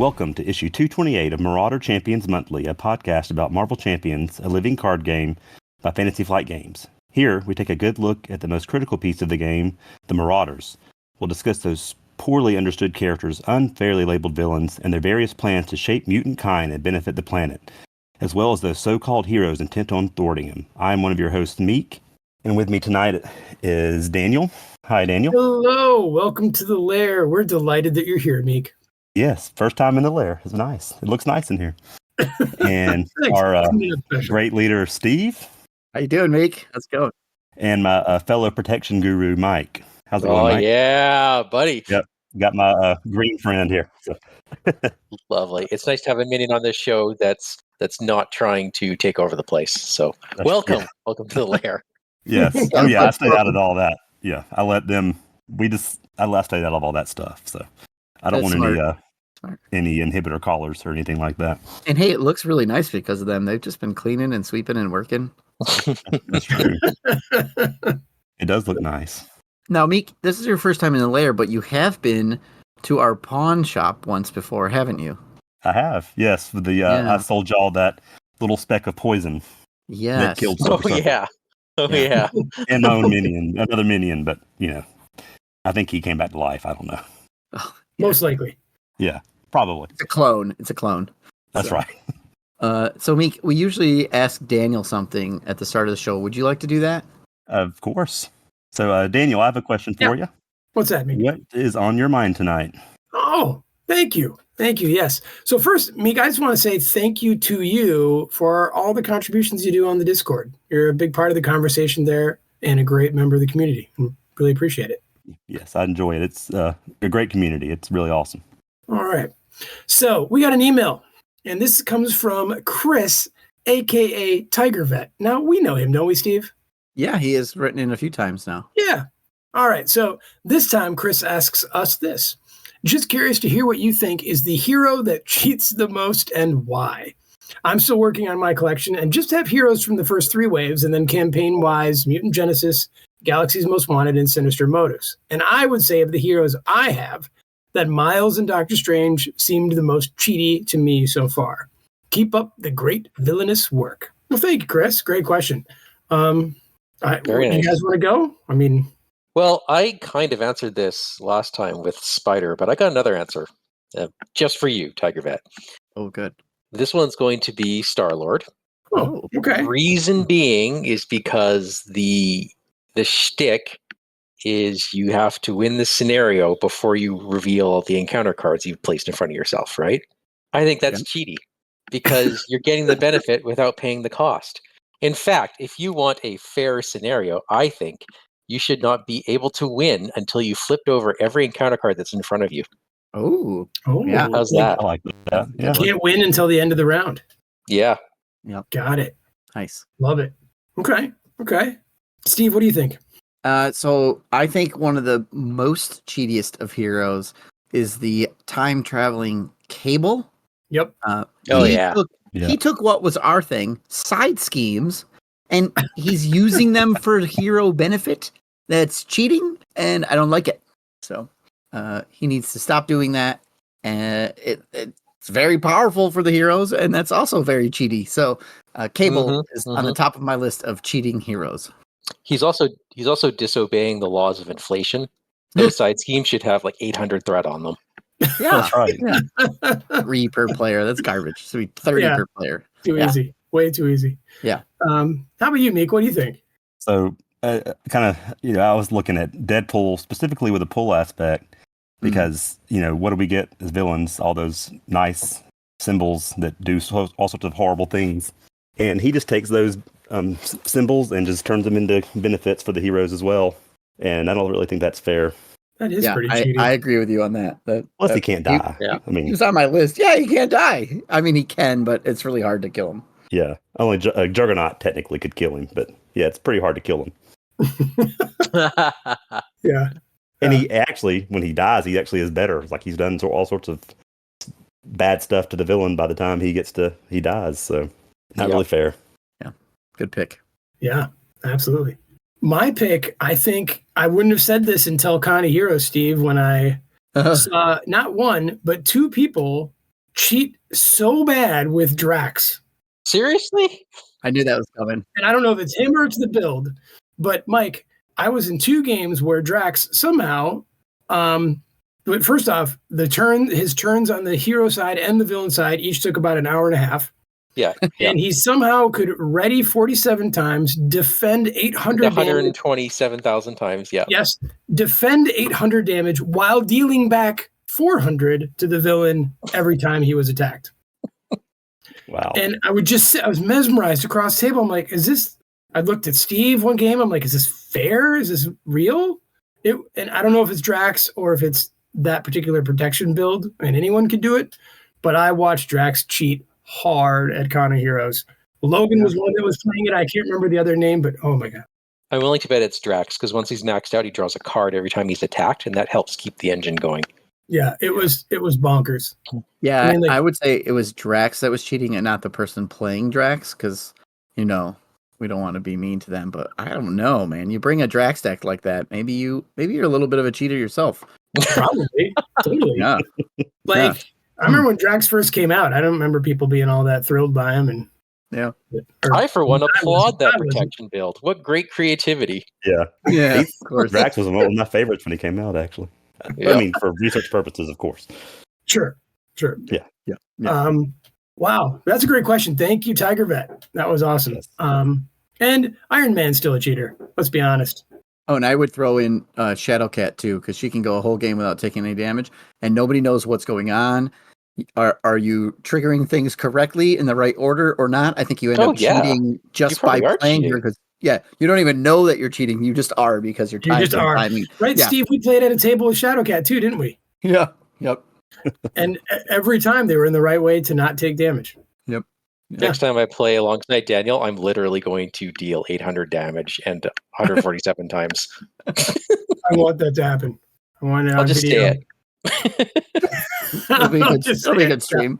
Welcome to issue 228 of Marauder Champions Monthly, a podcast about Marvel Champions, a living card game by Fantasy Flight Games. Here, we take a good look at the most critical piece of the game, the Marauders. We'll discuss those poorly understood characters, unfairly labeled villains, and their various plans to shape mutant kind and benefit the planet, as well as those so-called heroes intent on thwarting him. I'm one of your hosts, Meek, and with me tonight is Daniel. Hi, Daniel. Hello, welcome to the lair. We're delighted that you're here, Meek. Yes, first time in the lair. It's nice. It looks nice in here. And our great leader, Steve. How you doing, Meek? How's it going? And my fellow protection guru, Mike. How's it going, Mike? Oh, yeah, buddy. Yep. Got my green friend here. So. Lovely. It's nice to have a minion on this show that's not trying to take over the place. So welcome. Yeah. Welcome to the lair. Yes. Oh, yeah. I stayed out of all that. Yeah. I let them. I stayed out of all that stuff. So I don't want any inhibitor collars or anything like that. And hey, it looks really nice because of them. They've just been cleaning and sweeping and working. That's true. It does look nice. Now, Meek, this is your first time in the lair, but you have been to our pawn shop once before, haven't you? I have, yes. With the I sold y'all that little speck of poison. Yes. That killed yeah. Yeah. And my own minion, another minion, but I think he came back to life. I don't know. Oh, yeah. Most likely. Yeah, probably. It's a clone. That's right. So, Meek, we usually ask Daniel something at the start of the show. Would you like to do that? Of course. So, Daniel, I have a question for you. What's that, Meek? What is on your mind tonight? Oh, thank you. Thank you. Yes. So first, Meek, I just want to say thank you to you for all the contributions you do on the Discord. You're a big part of the conversation there and a great member of the community. Really appreciate it. Yes, I enjoy it. It's a great community. It's really awesome. All right. So we got an email, and this comes from Chris, a.k.a. Tiger Vet. Now, we know him, don't we, Steve? Yeah, he has written in a few times now. Yeah. All right. So this time, Chris asks us this. Just curious to hear what you think is the hero that cheats the most and why. I'm still working on my collection and just have heroes from the first 3 waves and then campaign-wise, Mutant Genesis, Galaxy's Most Wanted, and Sinister Motives. And I would say of the heroes I have, that Miles and Doctor Strange seemed the most cheaty to me so far. Keep up the great villainous work. Well, thank you, Chris. Great question. Very nice. You guys want to go? Well, I kind of answered this last time with Spider, but I got another answer just for you, Tiger Vet. Oh, good. This one's going to be Star-Lord. Oh, okay. Reason being is because the shtick is you have to win the scenario before you reveal the encounter cards you've placed in front of yourself, right? I think that's cheaty because you're getting the benefit without paying the cost. In fact, if you want a fair scenario, I think you should not be able to win until you flipped over every encounter card that's in front of you. Oh, yeah. How's that? I like that. Yeah. You can't win until the end of the round. Yeah. Yep. Got it. Nice. Love it. Okay. Steve, what do you think? So I think one of the most cheatiest of heroes is the time-traveling Cable. Yep. He took what was our thing, side schemes, and he's using them for hero benefit. That's cheating, and I don't like it. So he needs to stop doing that. And it's very powerful for the heroes, and that's also very cheaty. So Cable is on the top of my list of cheating heroes. He's also disobeying the laws of inflation. Those side schemes should have like 800 threat on them. Yeah, that's right. Yeah. 3 per player. That's garbage. So 30 per player. Too easy. Way too easy. Yeah. How about you, Meek? What do you think? So, I was looking at Deadpool specifically with a pull aspect because, what do we get as villains? All those nice symbols that do all sorts of horrible things. And he just takes those symbols and just turns them into benefits for the heroes as well. And I don't really think that's fair. That is pretty cheating. I agree with you on that. Plus, he can't die. He was on my list. Yeah, he can't die. He can, but it's really hard to kill him. Yeah, only Juggernaut technically could kill him, but yeah, it's pretty hard to kill him. Yeah. And he actually, when he dies, he actually is better. It's like he's done all sorts of bad stuff to the villain by the time he dies. So not really fair. Yeah, good pick. Yeah, absolutely. My pick, I think I wouldn't have said this until Con of Heroes, Steve, when I saw not one, but 2 people cheat so bad with Drax. Seriously? I knew that was coming. And I don't know if it's him or it's the build, but Mike, I was in 2 games where Drax somehow, but first off, his turns on the hero side and the villain side each took about an hour and a half. Yeah. And he somehow could ready 47 times, defend 800 127,000 times, yeah. Yes, defend 800 damage while dealing back 400 to the villain every time he was attacked. Wow. And I was mesmerized across the table. I'm like, I looked at Steve one game. I'm like, is this fair? Is this real? And I don't know if it's Drax or if it's that particular protection build and anyone could do it, but I watched Drax cheat hard at Con of Heroes. Logan was one that was playing it. I can't remember the other name, but oh my God. I'm willing to bet it's Drax because once he's maxed out, he draws a card every time he's attacked, and that helps keep the engine going. Yeah, it was bonkers. Yeah, I mean, I would say it was Drax that was cheating and not the person playing Drax because, we don't want to be mean to them, but I don't know, man. You bring a Drax deck like that, maybe you're a little bit of a cheater yourself. Probably. Totally. Yeah. I remember when Drax first came out, I don't remember people being all that thrilled by him. And yeah, I, for one, applaud that protection build. What great creativity. Yeah. Of course. Drax was one of my favorites when he came out, actually. Yeah. I mean, for research purposes, of course. Sure. Yeah. Wow, that's a great question. Thank you, Tiger Vet. That was awesome. Yes. And Iron Man's still a cheater. Let's be honest. Oh, and I would throw in Shadowcat too, because she can go a whole game without taking any damage, and nobody knows what's going on. Are you triggering things correctly in the right order or not? I think you end up cheating just by playing here because you don't even know that you're cheating. You just are because you're timing. Right, yeah. Steve? We played at a table with Shadowcat too, didn't we? Yeah. Yep. And every time they were in the right way to not take damage. Yep. Next time I play alongside Daniel, I'm literally going to deal 800 damage and 147 times. I want that to happen. I want it on I'll just video. stay it. It'll be a good stream.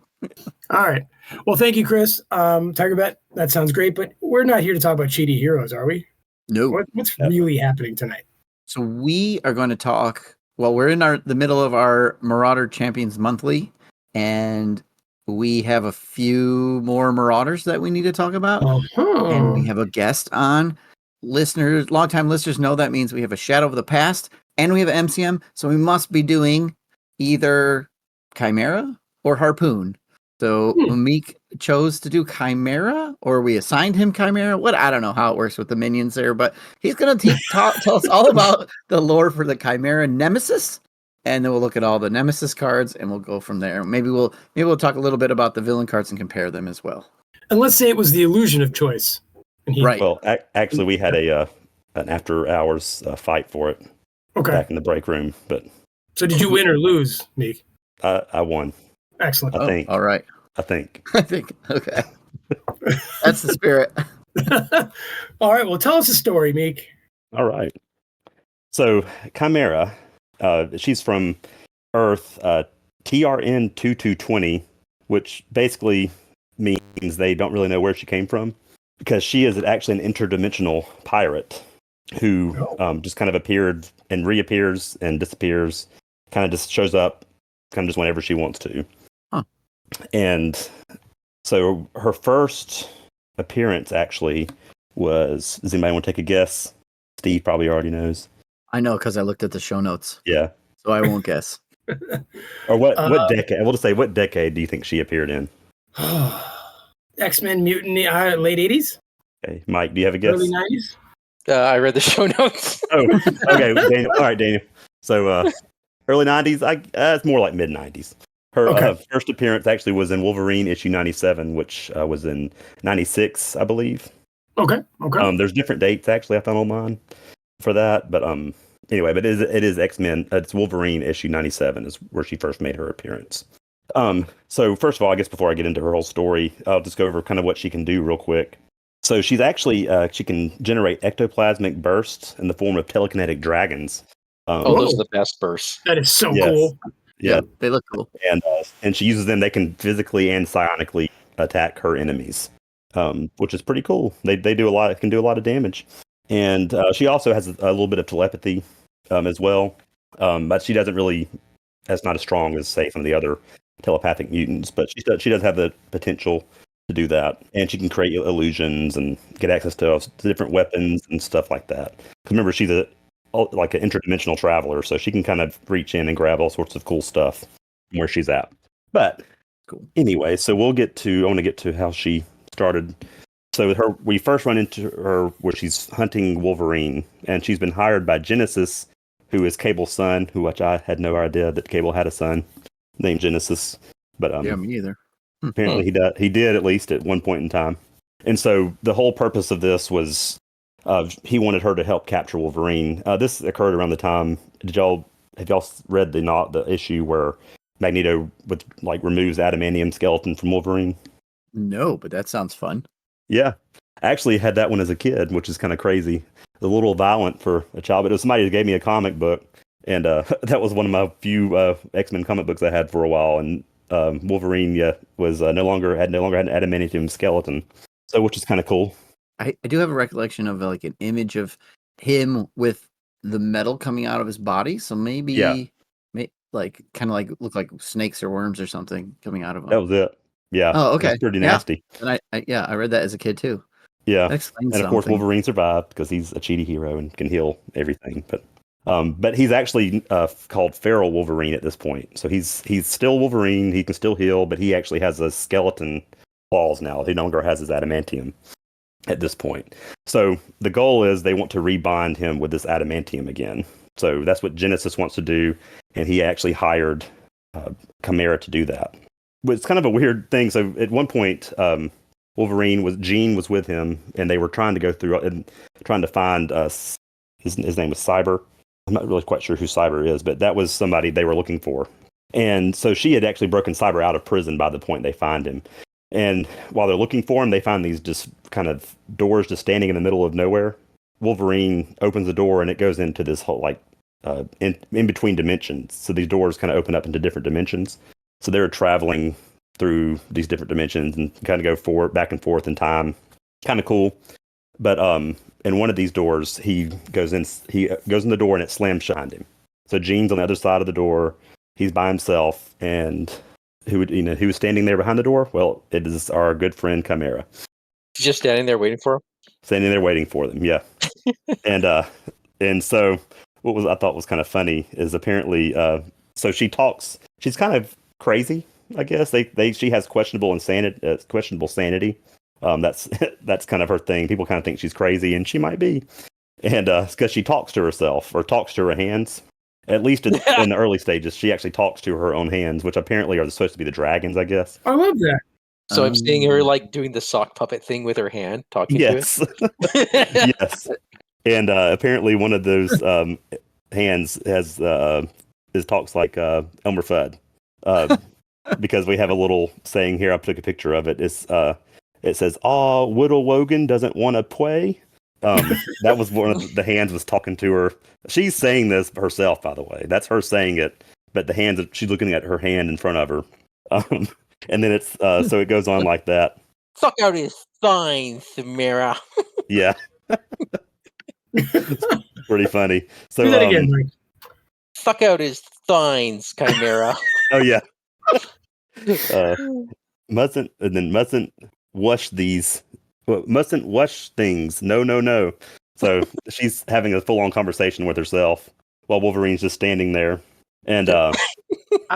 All right. Well, thank you, Chris. Tiger Bet, that sounds great, but we're not here to talk about cheaty heroes, are we? No. What's really happening tonight? So we are going to talk. Well, we're in the middle of our Marauder Champions Monthly, and we have a few more Marauders that we need to talk about. Uh-huh. And we have a guest on. Longtime listeners know that means we have a Shadow of the Past, and we have an MCM, so we must be doing either Chimera or Harpoon. So Meek chose to do Chimera, or we assigned him Chimera. I don't know how it works with the minions there, but he's going to tell us all about the lore for the Chimera Nemesis, and then we'll look at all the Nemesis cards, and we'll go from there. Maybe we'll talk a little bit about the villain cards and compare them as well. And let's say it was the illusion of choice. Right. Well, actually, we had an after hours fight for it. Okay. Back in the break room, but. So did you win or lose, Meek? I won. Excellent. I think. All right. I think. Okay. That's the spirit. All right. Well, tell us a story, Meek. All right. So Chimera, she's from Earth, TRN 2220, which basically means they don't really know where she came from, because she is actually an interdimensional pirate who just kind of appeared and reappears and disappears, kind of just shows up kind of just whenever she wants to. Huh. And so her first appearance actually was, does anybody want to take a guess? Steve probably already knows. I know because I looked at the show notes. Yeah. So I won't guess. Or what decade? We'll just say, what decade do you think she appeared in? X-Men Mutant, late 80s? Okay. Mike, do you have a guess? Early 90s? I read the show notes. Oh, okay. Daniel. All right, Daniel. So early 90s, it's more like mid 90s. Her first appearance actually was in Wolverine issue 97, which was in 96, I believe. Okay. There's different dates actually I found online for that, but anyway, but it is X-Men. It's Wolverine issue 97 is where she first made her appearance. So first of all, I guess before I get into her whole story, I'll just go over kind of what she can do real quick. So she's actually she can generate ectoplasmic bursts in the form of telekinetic dragons. Those are the best bursts. That is so cool. Yeah, they look cool. And she uses them. They can physically and psionically attack her enemies, which is pretty cool. They do a lot. It can do a lot of damage. And she also has a little bit of telepathy as well, but she doesn't really. That's not as strong as say some of the other telepathic mutants, but she does have the potential to do that, and she can create illusions and get access to different weapons and stuff like that. Because remember, she's like an interdimensional traveler, so she can kind of reach in and grab all sorts of cool stuff from where she's at. But Cool. Anyway, so I want to get to how she started. So we first run into her where she's hunting Wolverine, and she's been hired by Genesis, who is Cable's son, which I had no idea that Cable had a son named Genesis. But Yeah, me either. apparently he did at least at one point in time. And so the whole purpose of this was he wanted her to help capture Wolverine. This occurred around the time. Have y'all read the issue where Magneto removes adamantium skeleton from Wolverine? No, but that sounds fun. Yeah, I actually had that one as a kid, which is kind of crazy. A little violent for a child, but it was somebody who gave me a comic book, and that was one of my few X-Men comic books I had for a while. And Wolverine, was no longer had an adamantium skeleton, so which is kind of cool. I do have a recollection of like an image of him with the metal coming out of his body. So maybe, kind of look like snakes or worms or something coming out of him. That was it. Yeah. Oh, okay. That's pretty nasty. And I read that as a kid too. Yeah. That explains and of course, something. Wolverine survived because he's a cheaty hero and can heal everything. But he's actually called Feral Wolverine at this point. So he's still Wolverine. He can still heal, but he actually has a skeleton claws now. He no longer has his adamantium at this point. So the goal is they want to rebind him with this adamantium again. So that's what Genesis wants to do, and he actually hired Chimera to do that. But it's kind of a weird thing. So at one point, Jean was with him, and they were trying to go through and trying to find his name was Cyber. I'm not really quite sure who Cyber is, but that was somebody they were looking for. And so she had actually broken Cyber out of prison by the point they find him. And while they're looking for him, they find these just kind of doors just standing in the middle of nowhere. Wolverine opens the door, and it goes into this whole in between dimensions. So these doors kind of open up into different dimensions. So they're traveling through these different dimensions and kind of go back and forth in time. Kind of cool. But in one of these doors, he goes in the door, and it slams shut behind him. So Jean's on the other side of the door. He's by himself, and who was standing there behind the door? Well, it is our good friend Chimera. Just standing there waiting for him? Standing there waiting for them, yeah. and so I thought was kind of funny is apparently so she talks. She's kind of crazy, I guess. She has questionable sanity. That's kind of her thing. People kind of think she's crazy, and she might be. And because she talks to herself or talks to her hands. At least in the early stages, she actually talks to her own hands, which apparently are supposed to be the dragons, I guess. I love that. So I'm seeing her doing the sock puppet thing with her hand, talking to it. Yes. And apparently one of those hands has talks like Elmer Fudd. Because we have a little saying here. I took a picture of it. It says, "Aw, Whittle Wogan doesn't want to play." That was one of the hands was talking to her. She's saying this herself, by the way. That's her saying it, but the hands, she's looking at her hand in front of her. And then it's so it goes on like that. Suck out his spines, Chimera. Yeah. It's pretty funny. So do that again, Mike. Suck out his spines, Chimera. Oh yeah. Mustn't wash these. Well, mustn't wash things. No. So she's having a full-on conversation with herself while Wolverine's just standing there. And I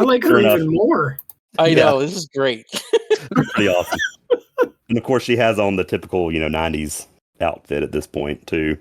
like her even more. I know, this is great. Pretty awesome. And of course, she has on the typical, 90s outfit at this point too.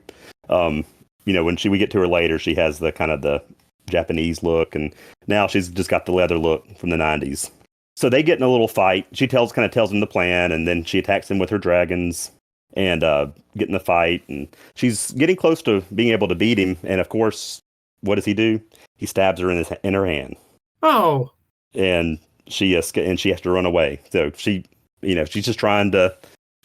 When we get to her later, she has the kind of the Japanese look, and now she's just got the leather look from the 90s. So they get in a little fight. She tells him the plan, and then she attacks him with her dragons and get in the fight. And she's getting close to being able to beat him. And of course, what does he do? He stabs her in her hand. Oh. And she has to run away. So she's just trying to,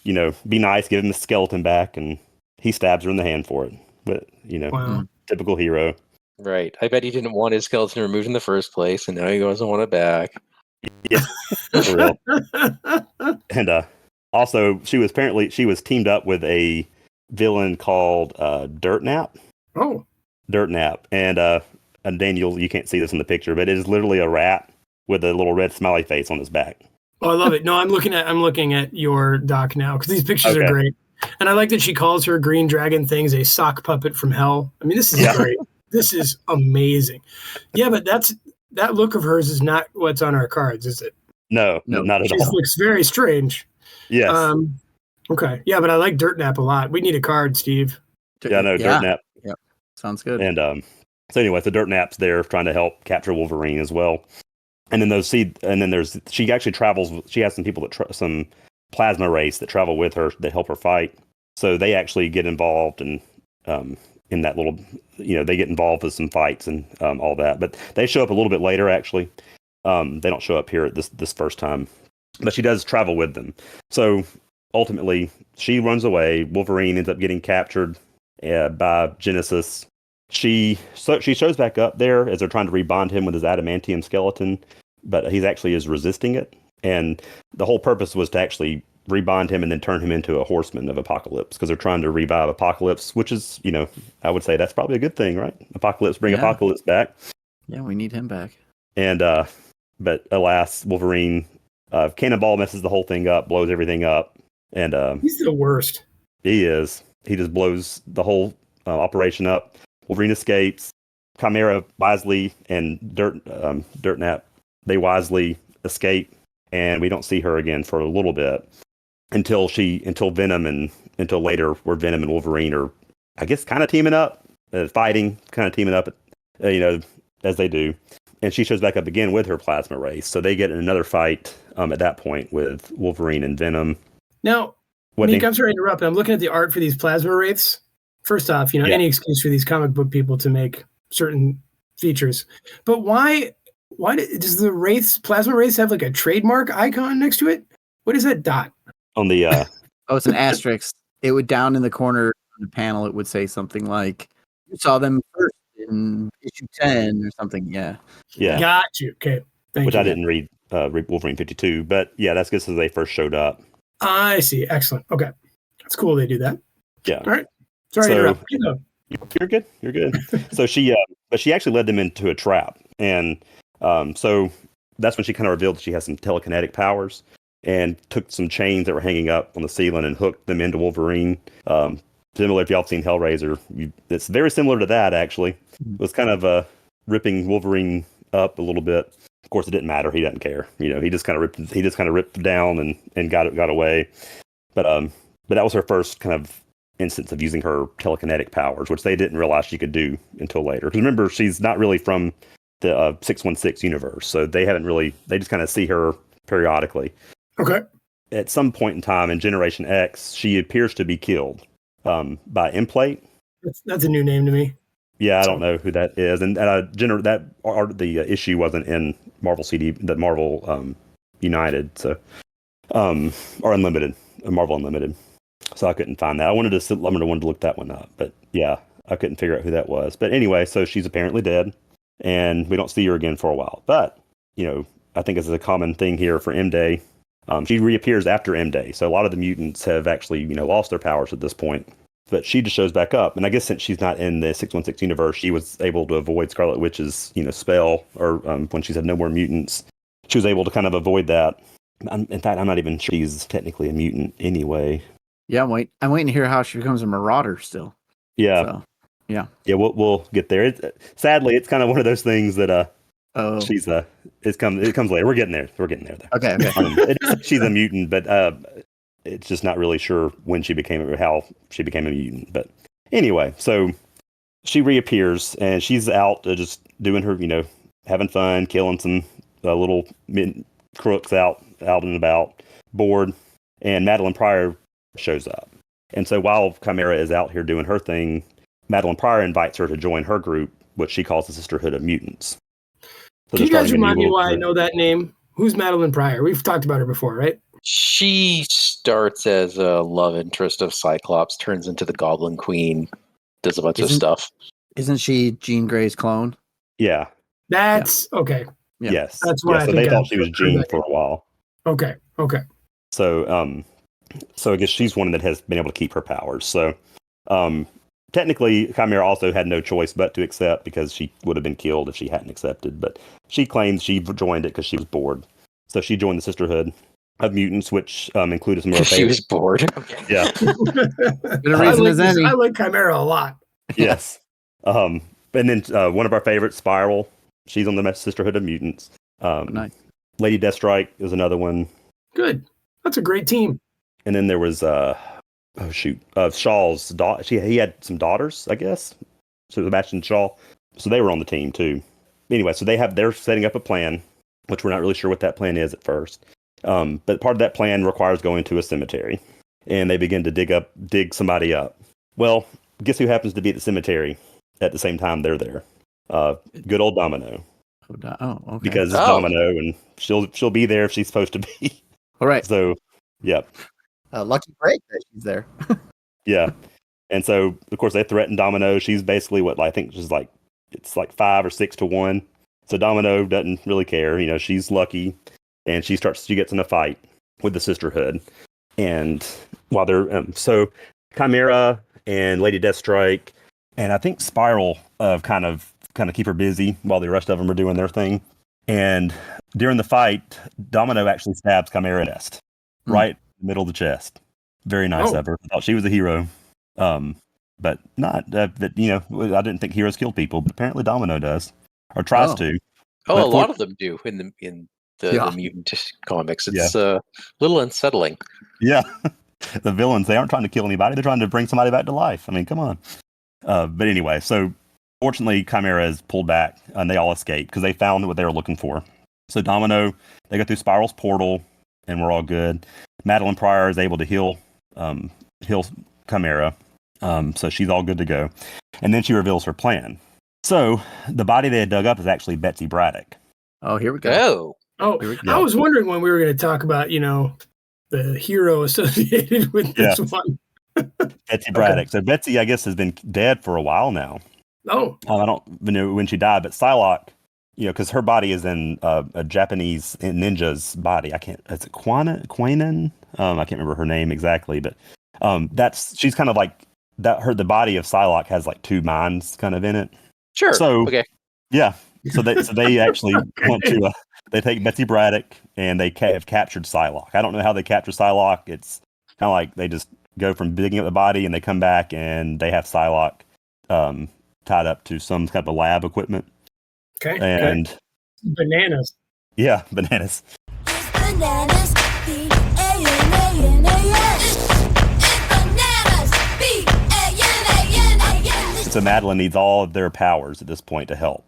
be nice, give him the skeleton back, and he stabs her in the hand for it. But wow. Typical hero. Right. I bet he didn't want his skeleton removed in the first place, and now he doesn't want it back. Yeah, for real. And also, she was teamed up with a villain called Dirtnap. Oh, Dirtnap, and Daniel, you can't see this in the picture, but it is literally a rat with a little red smiley face on his back. Oh, I love it. No, I'm looking at your doc now because these pictures are great. And I like that she calls her green dragon things a sock puppet from hell. I mean, this is great. This is amazing. Yeah, but that look of hers is not what's on our cards, is it? No, not at all. She looks very strange. Yes. Okay. Yeah, but I like Dirt Nap a lot. We need a card, Steve. Yeah, no, Dirt Nap. Yeah, sounds good. And so anyway, the Dirt Nap's there trying to help capture Wolverine as well. And then she actually travels. She has some people some plasma race that travel with her that help her fight. So they actually get involved in that little, they get involved with some fights and all that. But they show up a little bit later. Actually, they don't show up here at this first time, but she does travel with them. So ultimately, she runs away. Wolverine ends up getting captured by Genesis. She shows back up there as they're trying to rebond him with his adamantium skeleton, but he actually is resisting it. And the whole purpose was to actually rebond him and then turn him into a horseman of Apocalypse, because they're trying to revive Apocalypse, which is, I would say that's probably a good thing, right? Bring Apocalypse back. Yeah, we need him back. And but alas, Wolverine Cannonball messes the whole thing up, blows everything up, and he's the worst. He is. He just blows the whole operation up. Wolverine escapes. Chimera wisely and Dirt Nap, they wisely escape, and we don't see her again for a little bit until Venom until later, where Venom and Wolverine are, I guess, kind of teaming up, fighting, kind of teaming up, as they do. And she shows back up again with her plasma race, so they get in another fight at that point with Wolverine and Venom. Now, Meek, I'm sorry to interrupt, but I'm looking at the art for these plasma wraiths. First off, any excuse for these comic book people to make certain features. But why does the plasma wraiths have like a trademark icon next to it? What is that dot? On the oh, it's an asterisk. It would, down in the corner of the panel, it would say something like, "You saw them first in issue 10" or something. Yeah. Got you. Okay. Which I didn't read Wolverine 52, but yeah, that's just as they first showed up. I see. Excellent. Okay. That's cool they do that. Yeah. All right. Sorry to interrupt. You're good. You're good. So but she actually led them into a trap. And so that's when she kind of revealed that she has some telekinetic powers, and took some chains that were hanging up on the ceiling and hooked them into Wolverine. Similar, if y'all have seen Hellraiser, it's very similar to that, actually. It was kind of ripping Wolverine up a little bit. Of course, it didn't matter. He doesn't care. He just kind of ripped down and got away. But that was her first kind of instance of using her telekinetic powers, which they didn't realize she could do until later. Because remember, she's not really from the 616 universe, so they just kind of see her periodically. Okay. At some point in time in Generation X, she appears to be killed by Implate. That's a new name to me. Yeah, I don't know who that is, and the issue wasn't in Marvel United, so or Unlimited, Marvel Unlimited. So I couldn't find that. I wanted to look that one up, but yeah, I couldn't figure out who that was. But anyway, so she's apparently dead, and we don't see her again for a while. But I think this is a common thing here for M-Day. She reappears after M-Day, so a lot of the mutants have actually lost their powers at this point. But she just shows back up, and I guess since she's not in the 616 universe, she was able to avoid Scarlet Witch's spell, or when she said no more mutants, she was able to kind of avoid that. In fact, I'm not even sure she's technically a mutant anyway. Yeah, I'm waiting to hear how she becomes a Marauder still. Yeah. So, yeah. Yeah, we'll get there. Sadly, it's kind of one of those things that she's it comes later. We're getting there. Though. Okay. She's a mutant, but it's just not really sure when she became how she became a mutant. But anyway, so she reappears and she's out just doing her, having fun, killing some little crooks out and about, bored, and Madeline Pryor shows up. And so while Chimera is out here doing her thing, Madeline Pryor invites her to join her group, which she calls the Sisterhood of Mutants. So can you guys remind me why I know that name? Who's Madeline Pryor? We've talked about her before, right? She starts as a love interest of Cyclops, turns into the Goblin Queen, does a bunch of stuff. Isn't she Jean Grey's clone? Yeah. That's okay. Yeah. Yes. That's why so they thought she was Jean for a while. Okay. So I guess she's one that has been able to keep her powers. So technically, Chimera also had no choice but to accept because she would have been killed if she hadn't accepted. But she claims she joined it because she was bored. So she joined the Sisterhood of Mutants, which included some of her She favorites. was bored. Okay. Yeah. Good reason as any. I like Chimera a lot. Yes. And then one of our favorites, Spiral. She's on the Sisterhood of Mutants. Nice. Lady Deathstrike is another one. Good. That's a great team. And then there was Shaw's daughter. He had some daughters, I guess. So Sebastian Shaw. So they were on the team too. Anyway, so they're setting up a plan, which we're not really sure what that plan is at first. But part of that plan requires going to a cemetery, and they begin to dig somebody up. Well, guess who happens to be at the cemetery at the same time they're there? Good old Domino. Oh, okay. Because it's Domino, and she'll be there if she's supposed to be. All right. So, yep. Lucky break that she's there. Yeah. And so, of course, they threaten Domino. She's basically I think she's it's 5 or 6 to 1. So Domino doesn't really care. You know, she's lucky, and she gets in a fight with the Sisterhood. And while they're so Chimera and Lady Deathstrike, and I think Spiral kind of keep her busy while the rest of them are doing their thing. And during the fight, Domino actually stabs Chimera in the chest, right in the middle of the chest. Very nice of her. I thought she was a hero. But not that I didn't think heroes kill people, but apparently Domino does, or tries to. A lot of them do in the mutant comics. It's a little unsettling. Yeah, the villains, they aren't trying to kill anybody; they're trying to bring somebody back to life. I mean, come on. But anyway, so fortunately, Chimera is pulled back, and they all escape because they found what they were looking for. So Domino, they go through Spiral's portal, and we're all good. Madeline Pryor is able to heal Chimera. So she's all good to go. And then she reveals her plan. So the body they had dug up is actually Betsy Braddock. Oh, here we go. I was wondering when we were going to talk about, the hero associated with this one. Betsy Braddock. Okay. So Betsy, I guess, has been dead for a while now. Oh. I don't know when she died, but Psylocke, because her body is in a Japanese ninja's body. Is it Quainan? I can't remember her name exactly, but she's kind of like that. The body of Psylocke has like 2 minds kind of in it. Sure. So okay. Yeah. So they actually want to. They take Betsy Braddock and they have captured Psylocke. I don't know how they capture Psylocke. It's kind of like they just go from digging up the body and they come back and they have Psylocke tied up to some kind of lab equipment. Okay. And bananas. Yeah, bananas. Bananas. So Madeline needs all of their powers at this point to help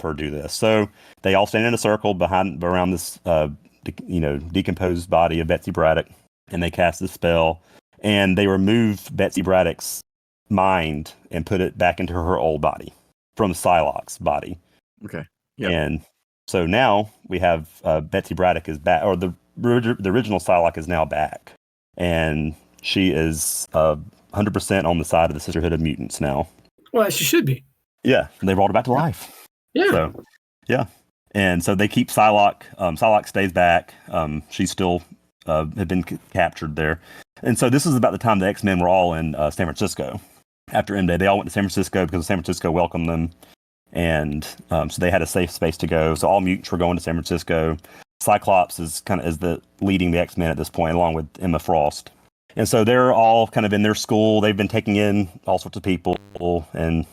her do this. So they all stand in a circle around this decomposed body of Betsy Braddock, and they cast a spell, and they remove Betsy Braddock's mind and put it back into her old body from Psylocke's body. Okay. Yeah. And so now we have Betsy Braddock is back, or the original Psylocke is now back, and she is 100% on the side of the Sisterhood of Mutants now. Well, she should be. Yeah, they brought her back to life. Yeah. So, yeah. And so they keep Psylocke. Psylocke stays back. She's still had been captured there. And so this is about the time the X-Men were all in San Francisco. After M-Day, they all went to San Francisco because San Francisco welcomed them. And so they had a safe space to go. So all mutants were going to San Francisco. Cyclops is leading the X-Men at this point, along with Emma Frost. And so they're all kind of in their school. They've been taking in all sorts of people, and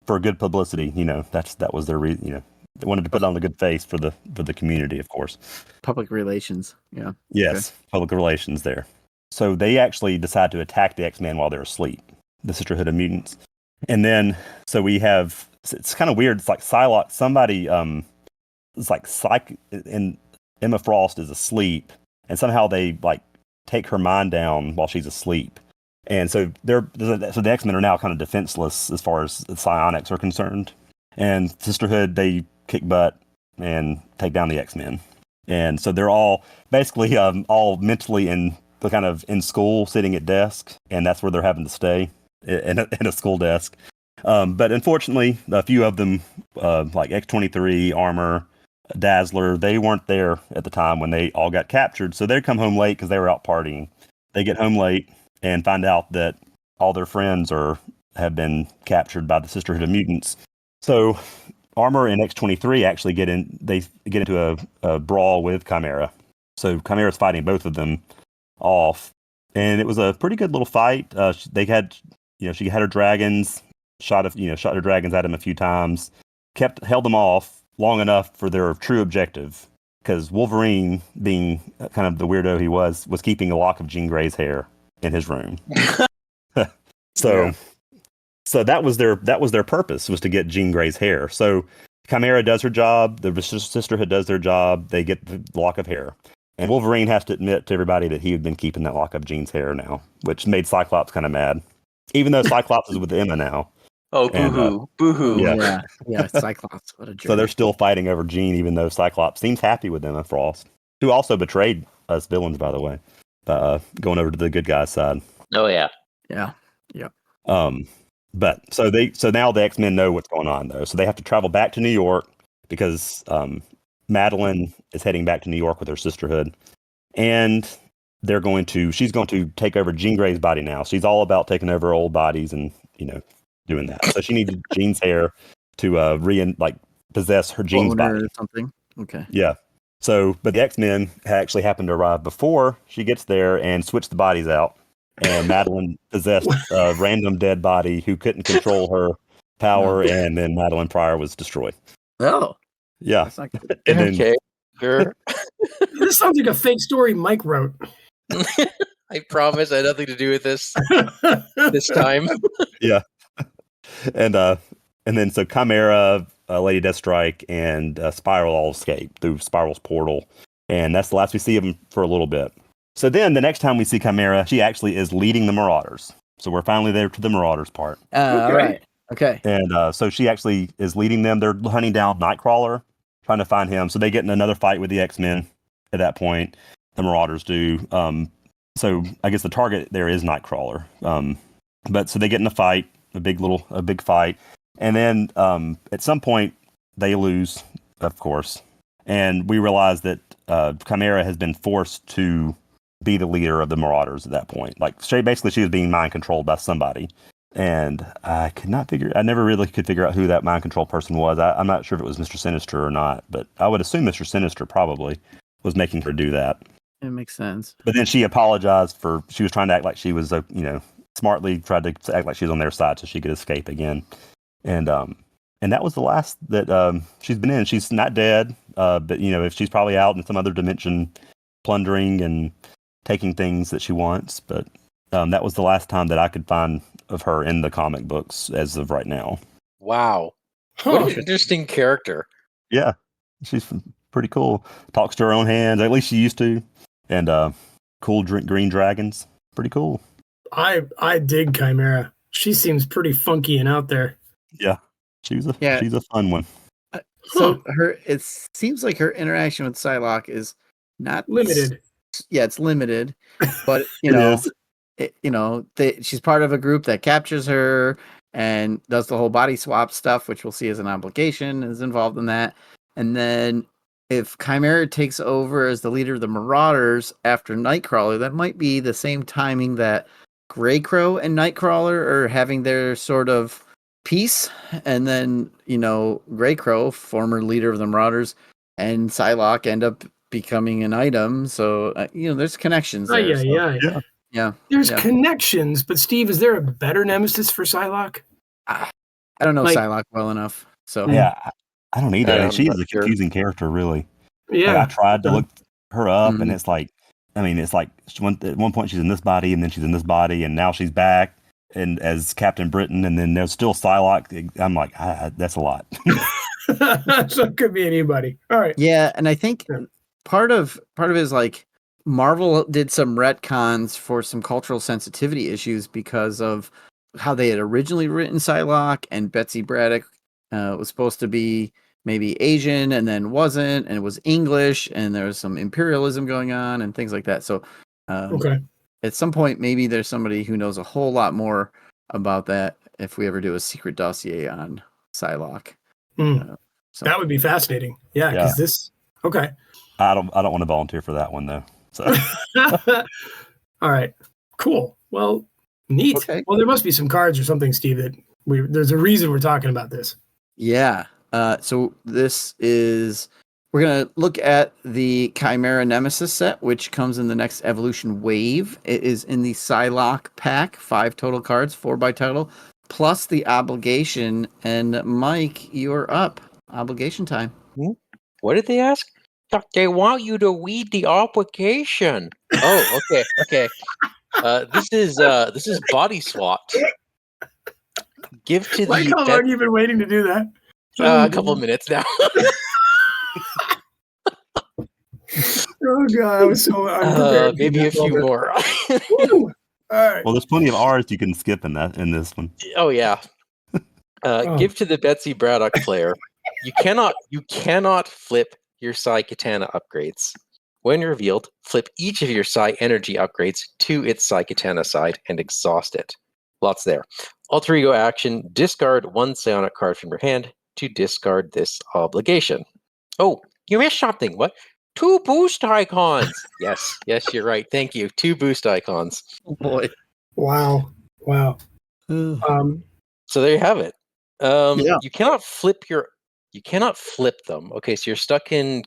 for good publicity, that was their reason. They wanted to put on a good face for the community, of course. Public relations, yeah. Yes, okay. Public relations there. So they actually decide to attack the X-Men while they're asleep, the Sisterhood of Mutants. And then, so we have, it's kind of weird. It's like Psylocke, somebody, it's like and Emma Frost is asleep, and somehow they take her mind down while she's asleep. And so the X-Men are now kind of defenseless as far as the psionics are concerned. And Sisterhood, they kick butt and take down the X-Men. And so they're all basically all mentally in school, sitting at desks, and that's where they're having to stay in a school desk. But unfortunately, a few of them, like X-23, Armor, Dazzler, they weren't there at the time when they all got captured. So they come home late because they were out partying. They get home late and find out that all their friends have been captured by the Sisterhood of Mutants. So Armor and X-23 actually get into a brawl with Chimera. So Chimera's fighting both of them off, and it was a pretty good little fight. She had her dragons, shot her dragons at him a few times, held them off long enough for their true objective. Because Wolverine, being kind of the weirdo he was keeping a lock of Jean Grey's hair in his room. So that was their purpose, was to get Jean Grey's hair. So Chimera does her job, the Sisterhood does their job, they get the lock of hair. And Wolverine has to admit to everybody that he had been keeping that lock of Jean's hair now, which made Cyclops kind of mad. Even though Cyclops is with Emma now. Oh, boo-hoo. Boo-hoo. Yeah, Cyclops. What a jerk. So they're still fighting over Jean, even though Cyclops seems happy with Emma Frost, who also betrayed us villains, by the way, by going over to the good guy's side. Oh, yeah. Yeah. But so now the X-Men know what's going on, though. So they have to travel back to New York because Madeline is heading back to New York with her Sisterhood, and she's going to take over Jean Grey's body now. She's all about taking over old bodies and doing that. So she needed Jean's hair to possess her Jean's body or something. Okay. Yeah. So, but the X-Men actually happened to arrive before she gets there and switch the bodies out. And Madeline possessed a random dead body who couldn't control her power, and then Madeline Pryor was destroyed. Oh. Yeah. That's not good. And then, Okay. Sure. This sounds like a fake story Mike wrote. I promise I had nothing to do with this time. yeah. And then so Chimera, Lady Deathstrike, and Spiral all escape through Spiral's portal. And that's the last we see of them for a little bit. So then the next time we see Chimera, she actually is leading the Marauders. So we're finally there to the Marauders part. All right. Okay. And so she actually is leading them. They're hunting down Nightcrawler, trying to find him. So they get in another fight with the X-Men at that point. The Marauders do. So I guess the target there is Nightcrawler. But so they get in a fight, a big fight. And then at some point they lose, of course. And we realize that Chimera has been forced to be the leader of the Marauders at that point. Like, basically she was being mind controlled by somebody. And I never really could figure out who that mind control person was. I'm not sure if it was Mr. Sinister or not, but I would assume Mr. Sinister probably was making her do that. It makes sense. But then she apologized she was trying to act like she was, smartly tried to act like she was on their side so she could escape again. And that was the last that she's been in. She's not dead, but if she's probably out in some other dimension plundering and taking things that she wants. But that was the last time that I could find of her in the comic books as of right now. Wow. What an interesting character. Yeah, she's pretty cool. Talks to her own hands, at least she used to. And cool green dragons. Pretty cool. I dig Chimera. She seems pretty funky and out there. Yeah, she's a fun one. So it seems like her interaction with Psylocke is not limited. It's limited, but she's part of a group that captures her and does the whole body swap stuff, which we'll see as an obligation is involved in that. And then if Chimera takes over as the leader of the Marauders after Nightcrawler, that might be the same timing that Grey Crow and Nightcrawler are having their sort of peace. And then, Grey Crow, former leader of the Marauders, and Psylocke end up becoming an item. So, there's connections there. Yeah. There's connections, but Steve, is there a better nemesis for Psylocke? I don't know Psylocke well enough. So yeah, I don't either. She's a confusing character, really. Yeah. I tried to look her up, and it's like, at one point she's in this body, and then she's in this body, and now she's back and as Captain Britain, and then there's still Psylocke. I'm like, that's a lot. So it could be anybody. All right. Yeah, and I think part of it is like Marvel did some retcons for some cultural sensitivity issues because of how they had originally written Psylocke, and Betsy Braddock was supposed to be maybe Asian and then wasn't, and it was English, and there was some imperialism going on and things like that. So at some point, maybe there's somebody who knows a whole lot more about that if we ever do a secret dossier on Psylocke. So. That would be fascinating. Yeah, because this... Okay. I don't want to volunteer for that one, though. So. All right. Cool. Well, Neat. Okay. Well, there must be some cards or something, Steve, that there's a reason we're talking about this. Yeah. So this is we're gonna look at the Chimera Nemesis set, which comes in the next evolution wave. It is in the Psylocke pack, 5 total cards, 4 by title, plus the obligation. And Mike, you're up. Obligation time. What did they ask? They want you to read the obligation. Oh, okay. This is body swapped. Give to Like the how long you've been waiting to do that? a couple of minutes now. Oh god, I was so unprepared. Maybe a few more. Woo! All right. Well, there's plenty of R's you can skip in this one. Oh yeah. Give to the Betsy Braddock player. You cannot flip your Psy Katana upgrades. When revealed, flip each of your Psy energy upgrades to its Psy Katana side and exhaust it. Lots there. Alter Ego action, discard 1 psionic card from your hand to discard this obligation. Oh, you missed something. What? 2 boost icons. Yes, you're right. Thank you. 2 boost icons. Oh boy. Wow. So there you have it. Yeah. You cannot flip them. Okay, so you're stuck in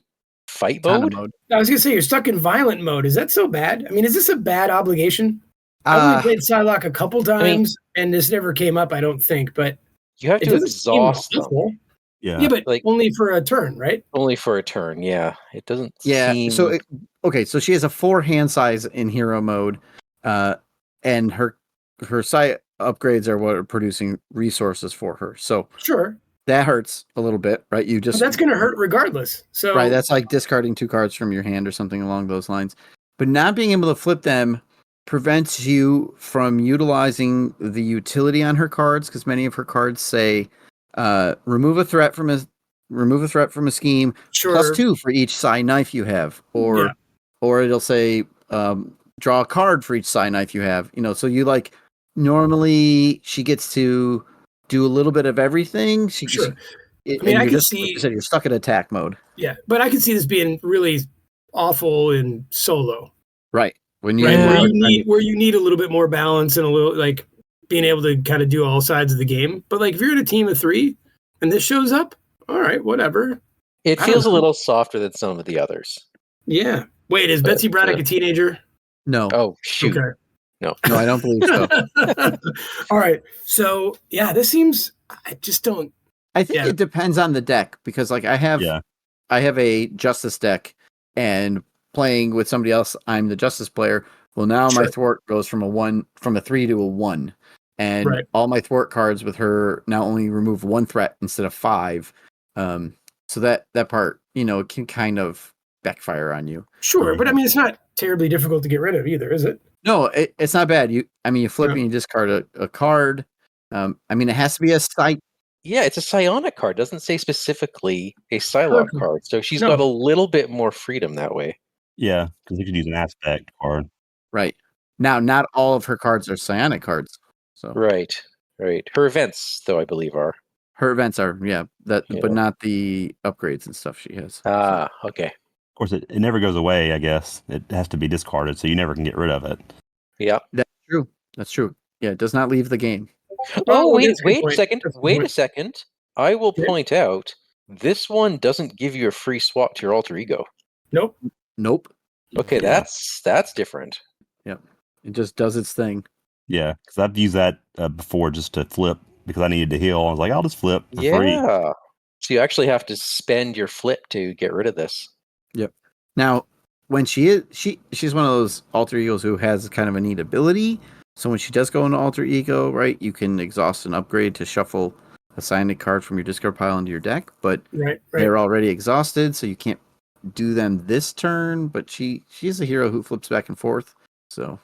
fight Katana mode. mode. I was gonna say you're stuck in violent mode. Is that so bad? I mean, is this a bad obligation? I've only played Psylocke a couple times, and this never came up, I don't think. But You have it to doesn't seem exhaust them. awful. Yeah. Yeah, but Like- only for a turn, right? Only for a turn. Yeah, it doesn't. Yeah. seem... So so she has a 4 hand size in hero mode, and her Psy upgrades are what are producing resources for her. So Sure, that hurts a little bit, right? You but just that's gonna hurt regardless. So right. That's like discarding 2 cards from your hand or something along those lines. But not being able to flip them prevents you from utilizing the utility on her cards, because many of her cards say remove a threat from a scheme, sure. +2 for each Psy knife you have, or it'll say draw a card for each Psy knife you have. So you normally she gets to do a little bit of everything. Sure. I And mean, I you're can just, like see. you said, you're stuck in attack mode. Yeah, but I can see this being really awful in solo. Right. When you Right, Yeah. where you need a little bit more balance and a little being able to kind of do all sides of the game. But if you're in a team of 3 and this shows up, all right, whatever. It I don't feels a know. little softer than some of the others. Yeah. Wait, is Betsy Braddock a teenager? No. Oh shoot! Okay. No. No, I don't believe so. All right. So yeah, this seems. I just don't. I think Yeah. it depends on the deck, because I have a Justice deck, and playing with somebody else, I'm the Justice player. Well, now my Sure. thwart goes from a 3 to a 1, and Right. all my thwart cards with her now only remove 1 threat instead of 5. So that part, it can kind of backfire on you. Sure, but I mean, it's not terribly difficult to get rid of either, is it? No, it's not bad. You flip Yeah. and you discard a card. It has to be a site. Yeah, it's a psionic card. It doesn't say specifically a Psylocke Okay. card, so she's No. got a little bit more freedom that way. Yeah, because you could use an aspect card. Right. Now, not all of her cards are psionic cards. So Right. Her events, though, I believe are. her events are, Yeah. but not the upgrades and stuff she has. Okay. Of course, it never goes away, I guess. It has to be discarded, so you never can get rid of it. Yeah. That's true. That's true. Yeah, it does not leave the game. Oh, that's a good wait a point. second. That's a good Wait a point. second. I will Okay. point out this one doesn't give you a free swap to your alter ego. Nope. Nope. Okay, Yeah. that's different. It just does its thing. Yeah, because I've used that before just to flip because I needed to heal. I was like, I'll just flip for free. Yeah. So you actually have to spend your flip to get rid of this. Now, when she's one of those alter egos who has kind of a neat ability. So when she does go into alter ego, right, you can exhaust an upgrade to shuffle a psionic card from your discard pile into your deck, but Right. they're already exhausted, so you can't do them this turn. But she's a hero who flips back and forth. So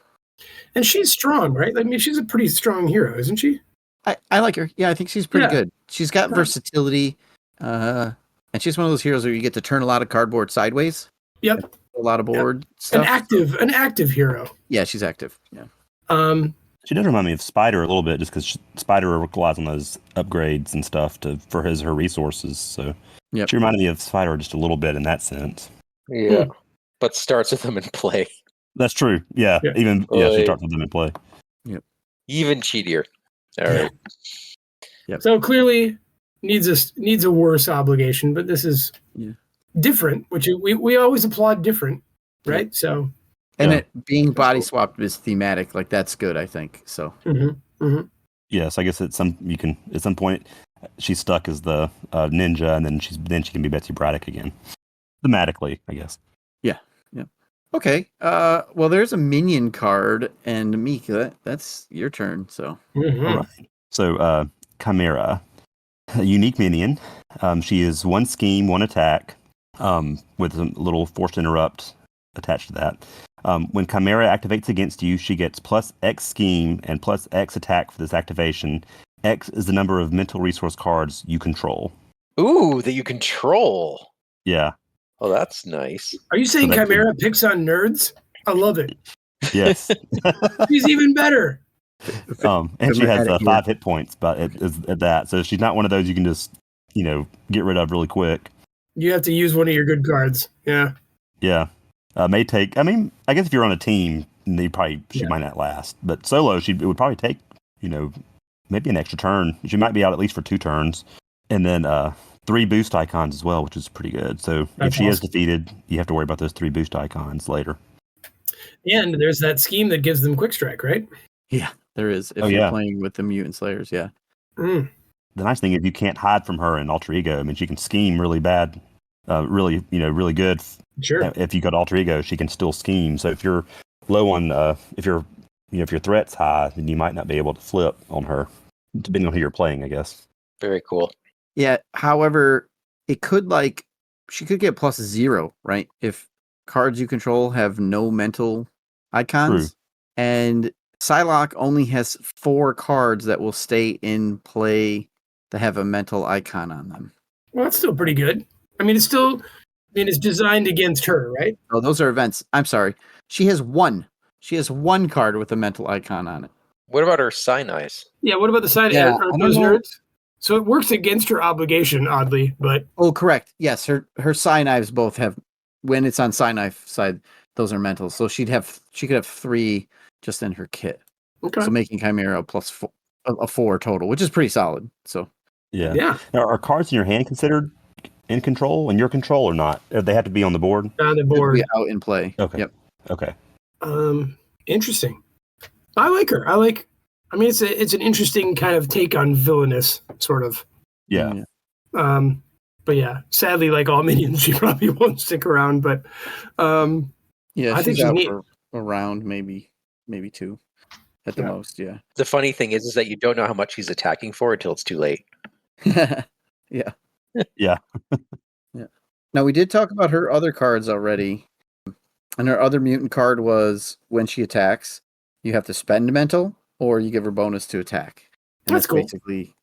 And she's strong, right? I mean, she's a pretty strong hero, isn't she? I like her. Yeah, I think she's pretty Yeah. good. She's got Nice. versatility, and she's one of those heroes where you get to turn a lot of cardboard sideways, Yep. a lot of board An stuff. active hero. Yeah, she's active. Yeah. She does remind me of Spider a little bit, just because Spider relies on those upgrades and stuff for her resources. So Yep. she reminded me of Spider just a little bit in that sense. Yeah. But starts with them in play. That's true. Yeah, Yeah. she Right. starts with them in play. Even cheatier. All right. So clearly needs a worse obligation, but this is different, which we always applaud different, right? Yeah. So, and it being body swapped is thematic. Like that's good, I think. So, Yes, I guess at some point she's stuck as the ninja, and then she can be Betsy Braddock again, thematically, I guess. Yeah. Okay. Well, there's a minion card, and Mika, that's your turn. So, All right. So, Chimera, a unique minion. She is 1 scheme, 1 attack, with a little forced interrupt attached to that. When Chimera activates against you, she gets plus X scheme and plus X attack for this activation. X is the number of mental resource cards you control. Ooh, that you control. Yeah. Oh, that's nice. Are you saying Chimera picks on nerds? I love it. Yes. She's even better. And she has 5 hit points, but at that. So she's not one of those you can just, get rid of really quick. You have to use one of your good cards. Yeah. Yeah. May take, I guess if you're on a team, she might not last. But solo, it would probably take, maybe an extra turn. She might be out at least for 2 turns. And then 3 boost icons as well, which is pretty good. So if she is defeated, you have to worry about those 3 boost icons later. And there's that scheme that gives them quick strike, right? Yeah, there is. If you're playing with the mutant slayers, yeah. Mm. The nice thing is you can't hide from her in alter ego. I mean, she can scheme really bad, really good. Sure. If you got alter ego, she can still scheme. So if you're low on, if your threat's high, then you might not be able to flip on her, depending on who you're playing, I guess. Very cool. Yeah. However, it could she could get plus 0, right? If cards you control have no mental icons. True. And Psylocke only has 4 cards that will stay in play that have a mental icon on them. Well, that's still pretty good. I mean, it's designed against her, right? Oh, those are events. I'm sorry. She has 1. She has 1 card with a mental icon on it. What about her Sinais? Yeah, what about the side? Yeah, Are those nerds? So it works against her obligation, oddly, but... Oh, correct. Yes, her Psy knives both have, when it's on Psy knife side, those are mental. So she could have 3 just in her kit. Okay. So making Chimera plus 4 total, which is pretty solid. So yeah. Now, are cards in your hand considered in your control or not? They have to be on the board? On the board. Be out in play. Okay. Yep. Okay. Interesting. I like her. It's an interesting kind of take on villainous, sort of. Yeah. But yeah, sadly, like all minions, she probably won't stick around. But I think she's out neat. for a round, maybe 2 at the most. Yeah. The funny thing is that you don't know how much she's attacking for until it's too late. Yeah. Yeah. Yeah. Now we did talk about her other cards already. And her other mutant card was when she attacks, you have to spend mental or you give her bonus to attack. And that's cool. Basically,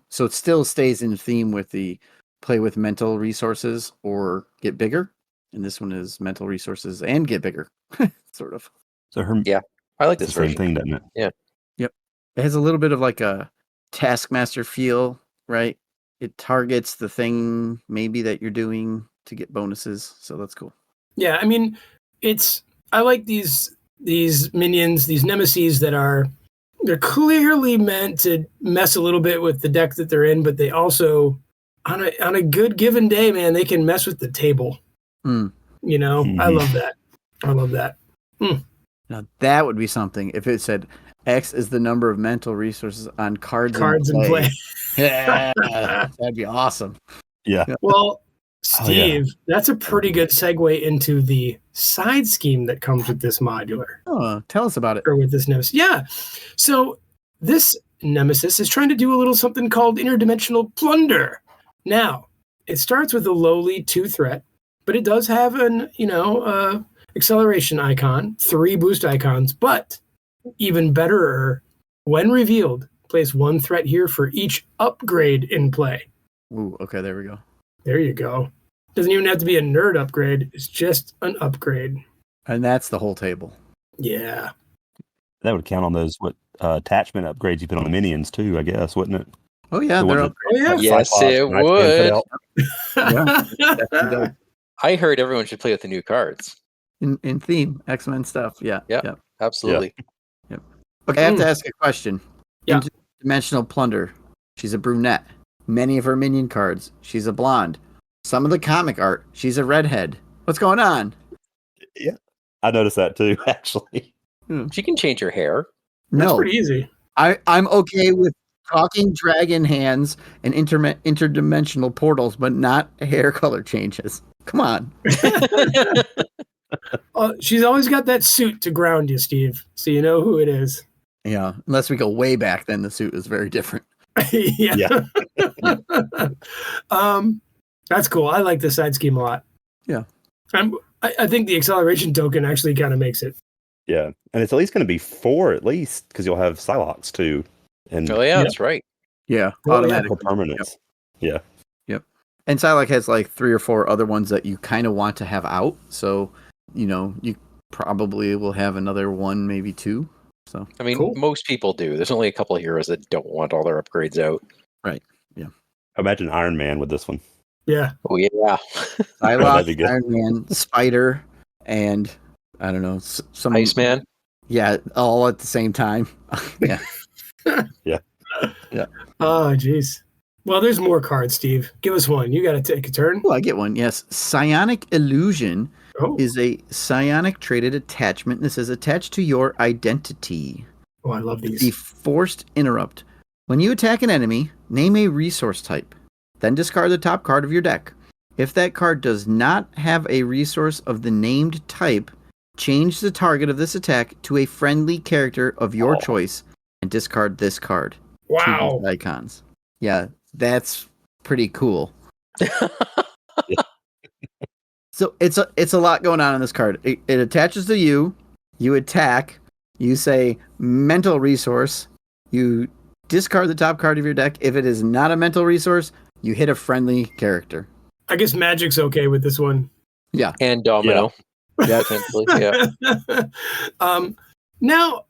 so it still stays in theme with the play with mental resources or get bigger. And this one is mental resources and get bigger, sort of. So I like this the same version. thing, doesn't it? Yeah. Yep. It has a little bit of like a Taskmaster feel, right? It targets the thing maybe that you're doing to get bonuses. So that's cool. Yeah, I mean, I like these minions, these nemesis they're clearly meant to mess a little bit with the deck that they're in, but they also on a good given day, man, they can mess with the table. Mm-hmm. I love that. Now that would be something if it said X is the number of mental resources on cards in play. Yeah, that'd be awesome. Yeah. Well, Steve, that's a pretty good segue into the side scheme that comes with this modular. Oh, tell us about it. Or with this Nemesis. Yeah. So this Nemesis is trying to do a little something called interdimensional plunder. Now, it starts with a lowly 2 threat, but it does have an, acceleration icon, 3 boost icons, but even betterer, when revealed, place 1 threat here for each upgrade in play. Ooh, okay, there we go. There you go. Doesn't even have to be a nerd upgrade. It's just an upgrade. And that's the whole table. Yeah. That would count on those attachment upgrades you put on the minions too, I guess, wouldn't it? Oh yeah, they're up. Oh, yeah. Yes, it would. Yeah, I heard everyone should play with the new cards. in theme, X-Men stuff. Yeah. Absolutely. Yep. Okay, I have to ask a question. Yeah. Interdimensional Plunder. She's a brunette. Many of her minion cards, she's a blonde. Some of the comic art, she's a redhead. What's going on? Yeah, I noticed that too. Actually, She can change her hair. That's No, pretty easy. I'm okay with talking dragon hands and interdimensional portals, but not hair color changes. Come on. She's always got that suit to ground you, Steve, so you know who it is. Yeah, unless we go way back, then the suit is very different. Yeah. That's cool. I like the side scheme a lot. Yeah. I think the acceleration token actually kind of makes it. yeah, and it's at least going to be 4 at least because you'll have Psylocks too, and Oh yeah, that's right. Yeah, Oh, yeah. automatic. for permanence. Yeah, And Psylocke has like 3 or 4 other ones that you kind of want to have out. So, you probably will have another 1, maybe 2. So I mean, Cool. most people do. There's only a couple of heroes that don't want all their upgrades out. imagine Iron Man with this one. Yeah. Oh yeah. that'd Psylocke, be good. Iron Man, Spider, and I don't know, some Iceman. Yeah, all at the same time. Yeah. Oh, jeez. Well, there's more cards, Steve. Give us one. You got to take a turn. Oh, I get one. Yes. Psionic Illusion Oh, is a psionic traded attachment. This is attached to your identity. oh I love The these. Forced Interrupt. When you attack an enemy, name a resource type. Then discard the top card of your deck. If that card does not have a resource of the named type, change the target of this attack to a friendly character of your choice and discard this card. Wow. 2 icons. Yeah, that's pretty cool. So it's a lot going on in this card. It attaches to you. You attack. You say mental resource. You discard the top card of your deck. If it is not a mental resource, you hit a friendly character. I guess Magic's okay with this one. Yeah. And Domino. Yeah. Potentially, yeah. Now,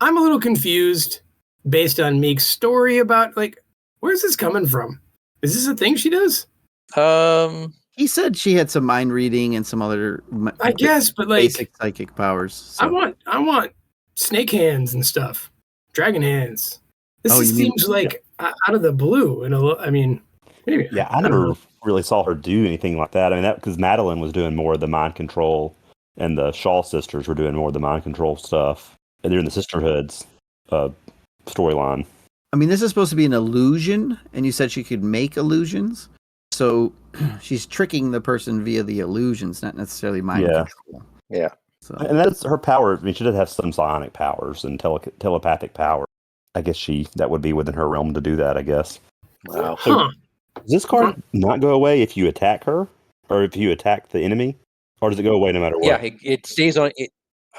I'm a little confused based on Meek's story about, like, where's this coming from? Is this a thing she does? He said she had some mind reading and some other I guess, but like, basic psychic powers. So. I want snake hands and stuff, dragon hands. This Oh, just you mean- seems like out of the blue. And I mean, anyway, Yeah, I don't never know. really saw her do anything like that. I mean, that because Madeline was doing more of the mind control, and the Shaw sisters were doing more of the mind control stuff, and they're in the Sisterhood's storyline. I mean, this is supposed to be an illusion, and you said she could make illusions. So she's tricking the person via the illusions, not necessarily mind Yeah. control. Yeah. So And that's her power. I mean, she did have some psionic powers and telepathic power. I guess that would be within her realm to do that, I guess. Wow. Huh. Does this card not go away if you attack her? Or if you attack the enemy? Or does it go away no matter what? Yeah, it stays on it.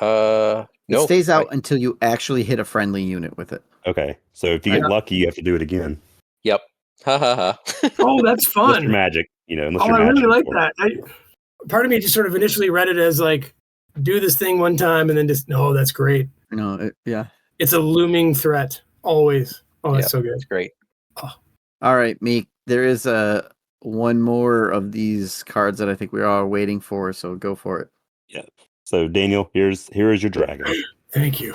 it No, stays out until you actually hit a friendly unit with it. Okay. So if you get lucky, you have to do it again. Yep. Ha ha ha. Oh, that's Unless you're fun. magic, unless Oh, you're I magic. really like that. Part of me just sort of initially read it as like, do this thing one time and then just, no, that's great. Yeah. It's a looming threat always. Oh, that's Yeah. so good. It's great. All right, Meek. There is one more of these cards that I think we're all waiting for, so go for it. So Daniel, here is your dragon. Thank you.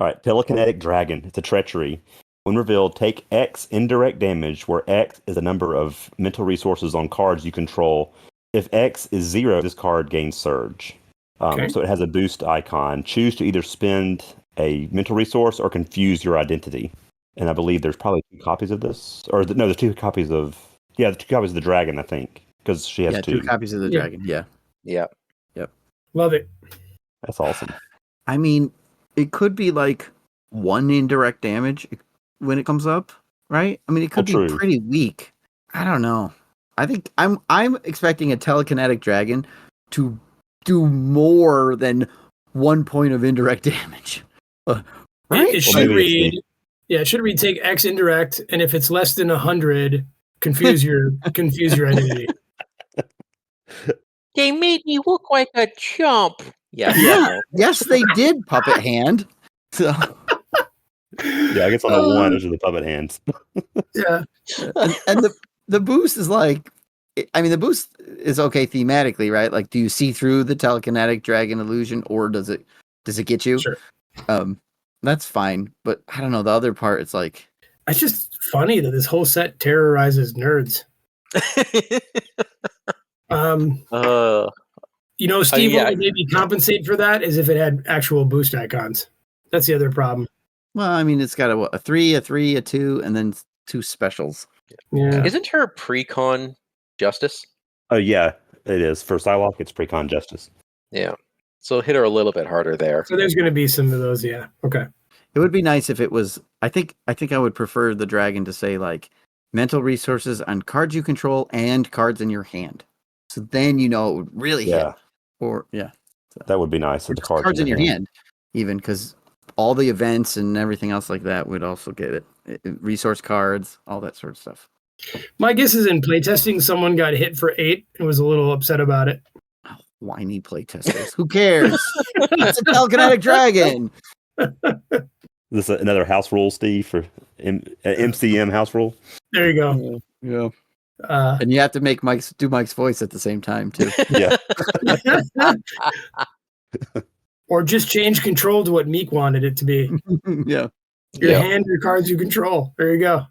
All right, Telekinetic Dragon. It's a treachery. When revealed, take X indirect damage, where X is a number of mental resources on cards you control. If X is 0, this card gains Surge. Okay. So it has a boost icon. Choose to either spend a mental resource or confuse your identity. And I believe there's probably 2 copies of this. There's 2 copies of... Yeah, there's 2 copies of the dragon, I think. Because she has 2. 2 copies of the Yeah. dragon. Yeah. Yeah. Love it. That's awesome. I mean, it could be like 1 indirect damage when it comes up, right? I mean, it could be true. pretty weak. I don't know. I think I'm expecting a telekinetic dragon to do more than 1 point of indirect damage. Right? It should maybe it's read. Yeah, it should read take X indirect, and if it's less than 100, confuse your identity. They made me look like a chump. Yeah. Yeah. Yes, they did, puppet hand. So, Yeah, I guess on the 1, those are the puppet hands. Yeah. and the boost is like, I mean, the boost is okay thematically, right? Like, do you see through the telekinetic dragon illusion, or does it get you? Sure. that's fine. But I don't know. The other part, it's like It's just funny that this whole set terrorizes nerds. Steve, what would maybe compensate for that is if it had actual boost icons. That's the other problem. well, I mean, it's got a 3, a 3, a 2, and then 2 specials. Yeah. Isn't her pre-con Justice? Oh yeah, it is. For Psylocke, it's Precon Justice. Yeah. So hit her a little bit harder there. So there's going to be some of those, yeah. Okay. It would be nice if it was. I think I would prefer the dragon to say like mental resources on cards you control and cards in your hand. So then it would really hit. Or that would be nice. Or The cards in your hand, even because all the events and everything else like that would also get it. Resource cards, all that sort of stuff. My guess is in playtesting, someone got hit for 8 and was a little upset about it. Oh, whiny playtesters. Who cares? It's a telekinetic dragon. This is another house rule, Steve, for MCM house rule. There you go. Yeah. And you have to make Mike's voice at the same time too. Yeah. Or just change control to what Meek wanted it to be. Yeah. Your hand, your cards you control. There you go.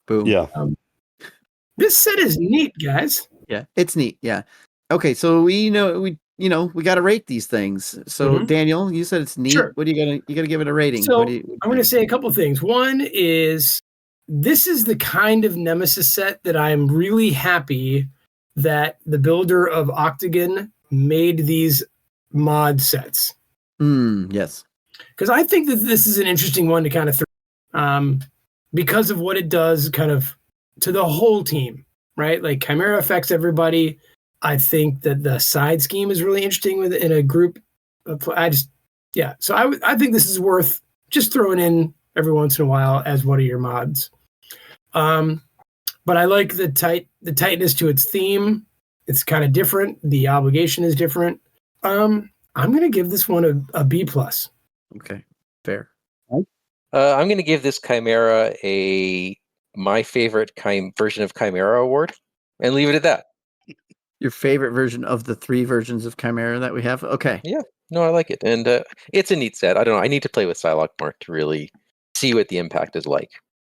Boom. Yeah. This set is neat, guys. Yeah, it's neat. Yeah. Okay, so we got to rate these things. So Daniel, you said it's neat. Sure. What are you gonna give it a rating? So I'm going to say a couple things. One is this is the kind of Nemesis set that I'm really happy that the builder of Octagon made these mod sets. Yes. Because I think that this is an interesting one to kind of throw because of what it does kind of to the whole team, right? Like Chimera affects everybody. I think that the side scheme is really interesting in a group. So I think this is worth just throwing in every once in a while as one of your mods. But I like the tightness to its theme. It's kind of different. The obligation is different. I'm going to give this one a B+. Okay, fair. I'm going to give this Chimera my favorite version of Chimera award and leave it at that. Your favorite version of the 3 versions of Chimera that we have? Okay. Yeah, no, I like it. And it's a neat set. I don't know. I need to play with Psylocke more to really see what the impact is like.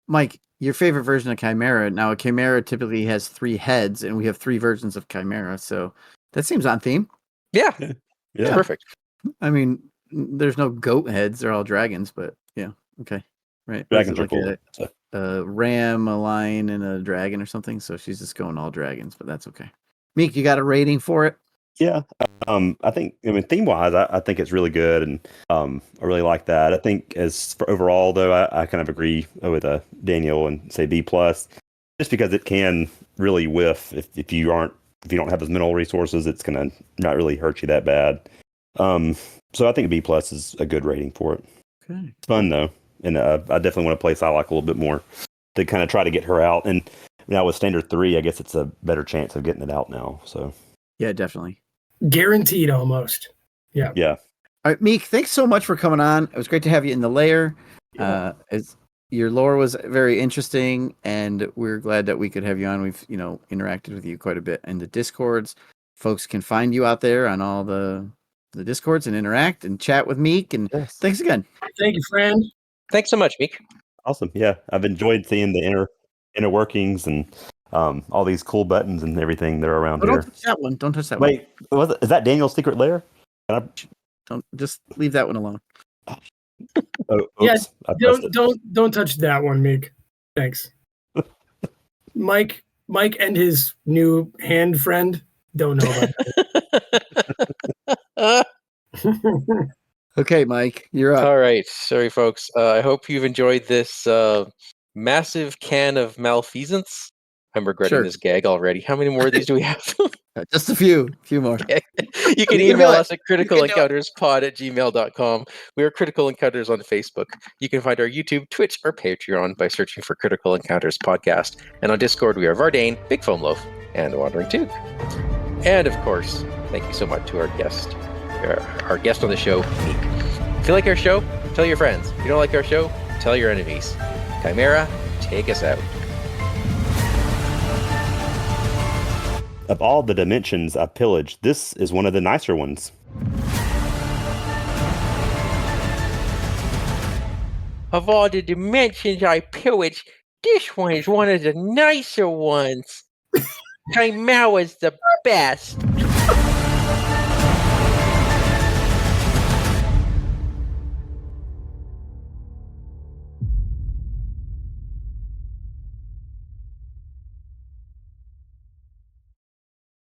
Mike, your favorite version of Chimera. Now, a Chimera typically has 3 heads, and we have 3 versions of Chimera. So that seems on theme. Yeah. Yeah. Perfect. I mean, there's no goat heads. They're all dragons, but yeah. Okay. Right. Dragons are cool. A ram, a lion, and a dragon or something. So she's just going all dragons, but that's okay. Meek, you got a rating for it? Yeah. I think, theme wise, I think it's really good. And I really like that. I think as for overall, though, I kind of agree with Daniel and say B+, just because it can really whiff if you don't have those mineral resources, it's going to not really hurt you that bad. So I think B+ is a good rating for it. Okay. It's fun, though. And I definitely want to play Psylocke a little bit more to kind of try to get her out. And now with Standard 3, I guess it's a better chance of getting it out now. So yeah, definitely. Guaranteed almost. Yeah. Yeah. All right, Meek, thanks so much for coming on. It was great to have you in the lair. Yeah. Your lore was very interesting, and we're glad that we could have you on. We've, interacted with you quite a bit in the Discords. Folks can find you out there on all the Discords and interact and chat with Meek. And Thanks again. Thank you, friend. Thanks so much, Meek. Awesome. Yeah. I've enjoyed seeing the inner workings and all these cool buttons and everything that are around here. Don't touch that one. Don't touch that one. Wait, is that Daniel's secret lair? Don't just leave that one alone. Oh, Yeah, oops, don't touch that one, Meek. Thanks. Mike and his new hand friend don't know about that. Okay, Mike, you're up. All right. Sorry, folks. I hope you've enjoyed this massive can of malfeasance. I'm regretting this gag already. How many more of these do we have? Just a few more. Okay. You can email us at criticalencounterspod@gmail.com. We are Critical Encounters on Facebook. You can find our YouTube, Twitch, or Patreon by searching for Critical Encounters Podcast. And on Discord, we are Vardane, Big Foam Loaf, and the Wandering Tube. And of course, thank you so much to our guest on the show, Meek. If you like our show, tell your friends. If you don't like our show, tell your enemies. Chimera, take us out. Of all the dimensions I've pillaged, this is one of the nicer ones. Of all the dimensions I pillaged, this one is one of the nicer ones. Chimera's the best.